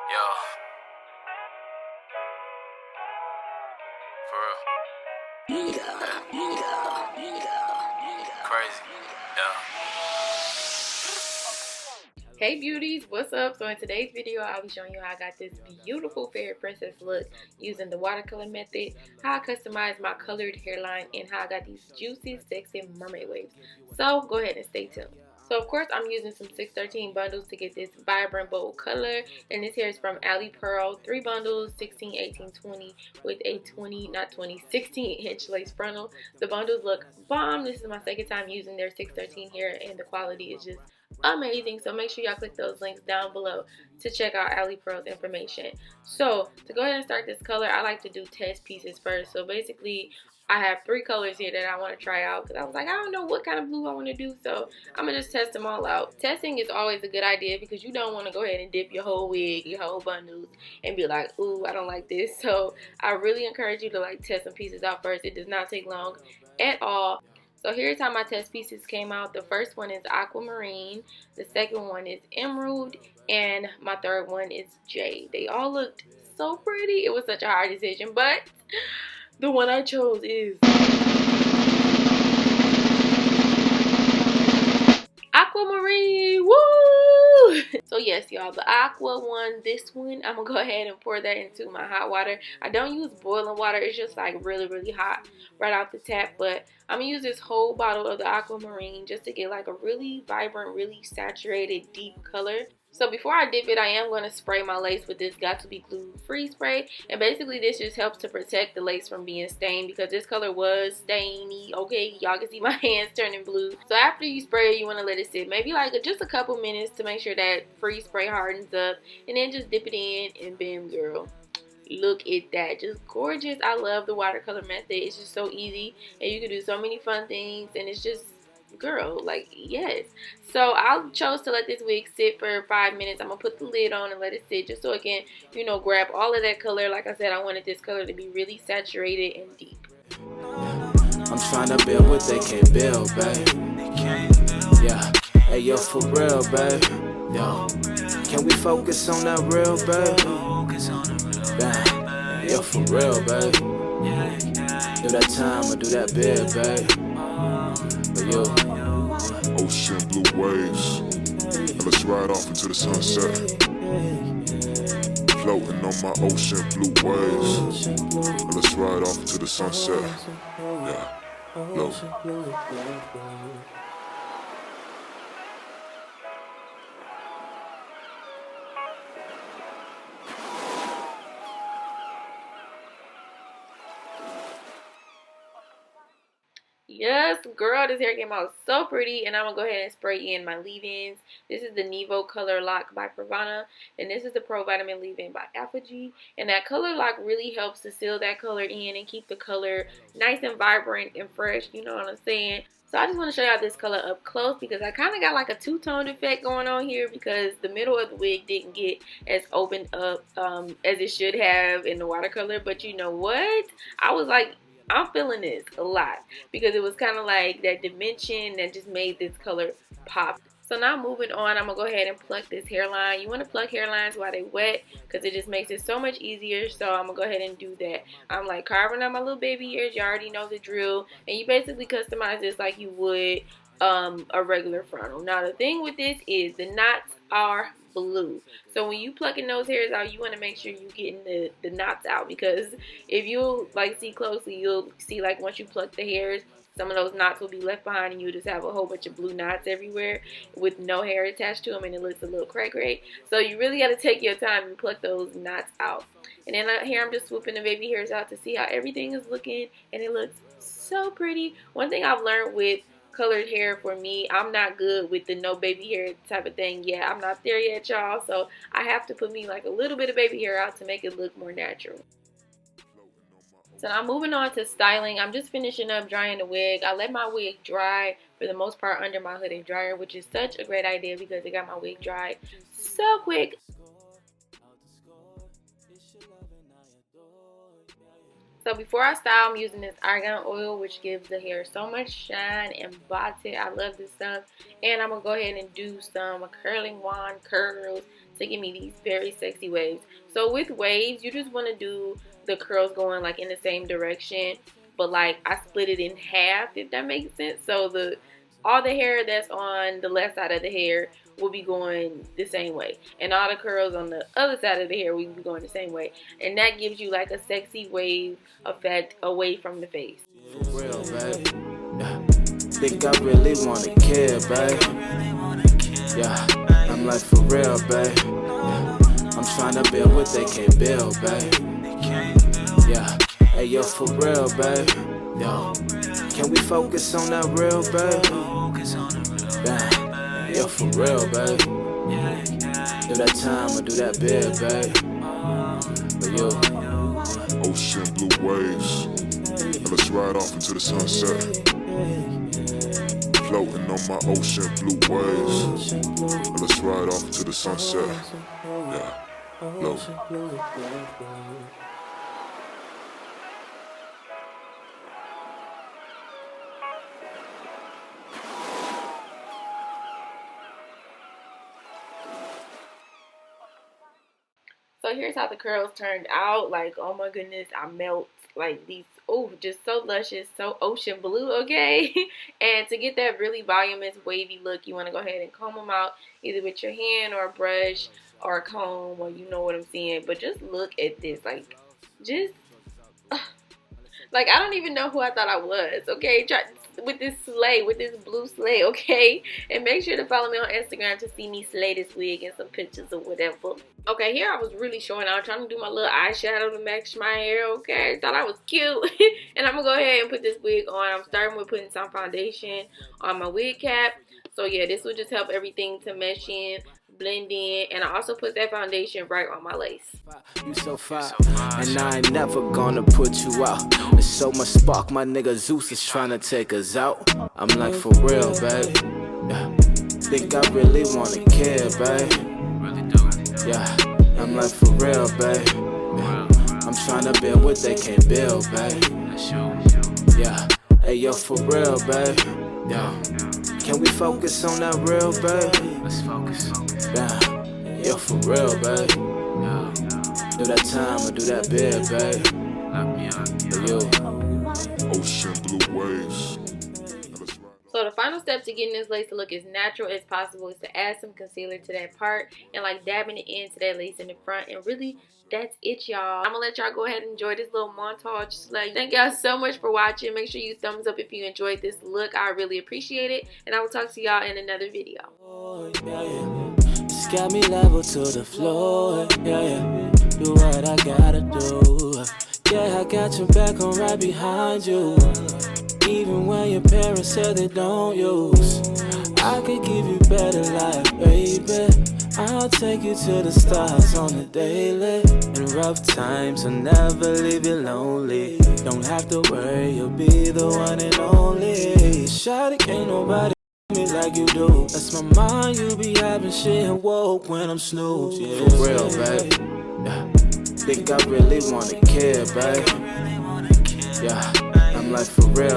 Yo, for real. Crazy. Yeah. Hey beauties, what's up? So in today's video, I'll be showing you how I got this beautiful fairy princess look using the watercolor method, how I customized my colored hairline, and how I got these juicy, sexy mermaid waves. So go ahead and stay tuned. So of course I'm using some 613 bundles to get this vibrant bold color, and this hair is from Alipearl, 3 bundles, 16, 18, 20 with a 16 inch lace frontal. The bundles look bomb. This is my second time using their 613 hair and the quality is just amazing. So make sure y'all click those links down below to check out Alipearl's information. So to go ahead and start this color, I like to do test pieces first. So basically I have 3 colors here that I want to try out because I was like, I don't know what kind of blue I want to do, so I'm gonna just test them all out. Testing is always a good idea because you don't want to go ahead and dip your whole wig, your whole bundles, and be like, ooh, I don't like this. So I really encourage you to like test some pieces out first. It does not take long at all. So here's how my test pieces came out. The first one is aquamarine, the second one is emerald, and my third one is jade. They all looked so pretty. It was such a hard decision, but the one I chose is aquamarine. Woo! So yes, y'all, the aqua one, this one, I'm gonna go ahead and pour that into my hot water. I don't use boiling water. It's just like really hot right off the tap, but I'm gonna use this whole bottle of the aquamarine just to get like a really vibrant, really saturated, deep color. So before I dip it, I am going to spray my lace with this Got To Be Glue Free Spray. And basically this just helps to protect the lace from being stained because this color was stainy. Okay, y'all can see my hands turning blue. So after you spray it, you want to let it sit maybe like just a couple minutes to make sure that free spray hardens up. And then just dip it in and bam, girl. Look at that, just gorgeous. I love the watercolor method. It's just so easy and you can do so many fun things, and it's just, girl, like, yes. So I chose to let this wig sit for 5 minutes. I'm gonna put the lid on and let it sit just so it can, you know, grab all of that color. Like I said, I wanted this color to be really saturated and deep. I'm trying to build what they can't build, babe. Yeah, hey yo, for real, babe. Yo, can we focus on that real, babe? Damn, yo, for real, babe. Do that time or do that bid, babe. But yo, ocean blue waves, and let's ride off into the sunset. Floating on my ocean blue waves, and let's ride off into the sunset. Yeah, float. Yes, girl, this hair came out so pretty, and I'm gonna go ahead and spray in my leave-ins. This is the Nevo Color Lock by Pravana, and this is the Pro Vitamin Leave-In by Apogee. And that color lock really helps to seal that color in and keep the color nice and vibrant and fresh, you know what I'm saying? So I just want to show y'all this color up close because I kind of got like a two-tone effect going on here because the middle of the wig didn't get as opened up as it should have in the watercolor. But you know what? I was like, I'm feeling this a lot because it was kind of like that dimension that just made this color pop. So now moving on, I'm going to go ahead and pluck this hairline. You want to pluck hairlines while they wet because it just makes it so much easier. So I'm going to go ahead and do that. I'm like carving out my little baby ears. You already know the drill. And you basically customize this like you would a regular frontal. Now the thing with this is the knots are blue. So when you plucking those hairs out, you want to make sure you getting the knots out, because if you like see closely, you'll see like once you pluck the hairs, some of those knots will be left behind and you just have a whole bunch of blue knots everywhere with no hair attached to them, and it looks a little cray-cray. So you really got to take your time and pluck those knots out. And then here I'm just swooping the baby hairs out to see how everything is looking, and it looks so pretty. One thing I've learned with colored hair, for me, I'm not good with the no baby hair type of thing yet. I'm not there yet, y'all, so I have to put me like a little bit of baby hair out to make it look more natural. So now moving on to styling, I'm just finishing up drying the wig. I let my wig dry for the most part under my hooded dryer, which is such a great idea because it got my wig dried so quick. So before I style, I'm using this argan oil, which gives the hair so much shine and bate. I love this stuff. And I'm going to go ahead and do some curling wand curls to give me these very sexy waves. So with waves, you just want to do the curls going like in the same direction, but like I split it in half, if that makes sense. So all the hair that's on the left side of the hair will be going the same way, and all the curls on the other side of the hair will be going the same way, and that gives you like a sexy wave effect away from the face. For real, babe. Yeah. Think I really wanna care, babe. Yeah, I'm like for real, babe. Yeah. I'm trying to build what they can't build, babe. Yeah, hey yo, for real, babe. Yo, can we focus on that real, babe? Yeah, yo, for real, babe. Do that time or do that bid, babe. But yo, Ocean blue waves, and let's ride off into the sunset. Floating on my ocean blue waves, and let's ride off into the sunset. Yeah, floating. So here's how the curls turned out. Like, oh my goodness, I melt. Like these, oh, just so luscious, so ocean blue, okay? And to get that really voluminous, wavy look, you want to go ahead and comb them out, either with your hand or a brush or a comb, or you know what I'm saying. But just look at this, like, just, like, I don't even know who I thought I was, okay? With this slay, with this blue slay, okay? And make sure to follow me on Instagram to see me slay this wig and some pictures or whatever. Okay, here I was really showing out, trying to do my little eyeshadow to match my hair, okay? Thought I was cute. And I'm gonna go ahead and put this wig on. I'm starting with putting some foundation on my wig cap. So yeah, this will just help everything to mesh in, blend in, and I also put that foundation right on my lace. you so fine, and I ain't never gonna put you out. There's so much spark, my nigga Zeus is trying to take us out. I'm like for real, babe. Yeah. Think I really wanna care, babe. Yeah, I'm like for real, babe. Yeah. I'm trying to build what they can't build, babe. Yeah, hey yo, for real, babe. Yeah. Can we focus on that real, babe? Let's focus. Yeah, yo, for real, babe. Yeah. Do that time or do that bid, babe. But yo, Ocean blue waves. so the final step to getting this lace to look as natural as possible is to add some concealer to that part and like dabbing it into that lace in the front, and really that's it, y'all. I'm gonna let y'all go ahead and enjoy this little montage slay. Thank y'all so much for watching. Make sure you thumbs up if you enjoyed this look. I really appreciate it, and I will talk to y'all in another video. oh, yeah. It's got me level to the floor, yeah. Do what I gotta do. Yeah, I got your back, I'm right behind you. Even when your parents said they don't use, I could give you better life, baby. I'll take you to the stars on the daily. In rough times, I'll never leave you lonely. Don't have to worry, you'll be the one and only. Shawty, can't nobody me like you do. That's my mind, you be having shit woke when I'm snooze. Yeah, for real, babe. Yeah. Think I really wanna care, babe. Yeah, I'm like for real.